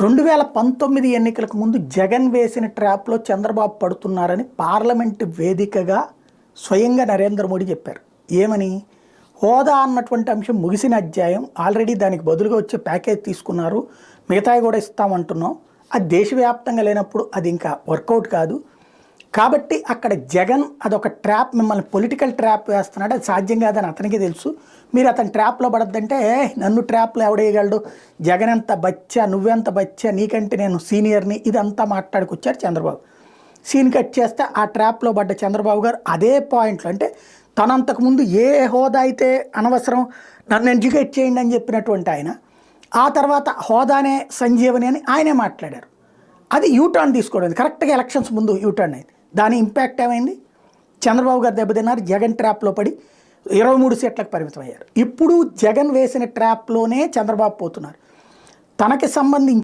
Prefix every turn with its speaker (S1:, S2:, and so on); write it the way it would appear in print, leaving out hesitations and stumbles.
S1: 2019 ఎన్నికలకు ముందు జగన్ వేసిన ట్రాప్లో చంద్రబాబు పడుతున్నారని పార్లమెంటు వేదికగా స్వయంగా నరేంద్ర మోడీ చెప్పారు. ఏమని? హోదా అన్నటువంటి అంశం ముగిసిన అధ్యాయం, ఆల్రెడీ దానికి బదులుగా వచ్చే ప్యాకేజ్ తీసుకున్నారు, మిగతాయి కూడా ఇస్తామంటున్నాం. అది దేశవ్యాప్తంగా లేనప్పుడు అది ఇంకా వర్కౌట్ కాదు. కాబట్టి అక్కడ జగన్ అదొక ట్రాప్, మిమ్మల్ని పొలిటికల్ ట్రాప్ వేస్తున్నాడు, అది సాధ్యం కాదని అతనికి తెలుసు. మీరు అతని ట్రాప్లో పడద్దంటే నన్ను ట్రాప్లో ఎవడేయగలడు, జగన్ ఎంత బచ్చా, నువ్వెంత బచ్చా, నీకంటే నేను సీనియర్ని, ఇదంతా మాట్లాడుకొచ్చారు చంద్రబాబు. సీన్ కట్ చేస్తే ఆ ట్రాప్లో పడ్డ చంద్రబాబు గారు అదే పాయింట్లో, అంటే తనంతకుముందు ఏ హోదా అయితే అనవసరం, నన్ను ఎడ్యుకేట్ చేయండి అని చెప్పినటువంటి ఆయన ఆ తర్వాత హోదానే సంజీవని అని ఆయనే మాట్లాడారు. అది యూటర్న్ తీసుకోవడం, కరెక్ట్గా ఎలక్షన్స్ ముందు యూటర్న్ అయింది. దాని ఇంపాక్ట్ ఏమైంది? చంద్రబాబు గారు దెబ్బతిన్నారు, జగన్ ట్రాప్లో పడి 23 సీట్లకు పరిమితం అయ్యారు. ఇప్పుడు జగన్ వేసిన ట్రాప్లోనే చంద్రబాబు పోతున్నారు. తనకి సంబంధించి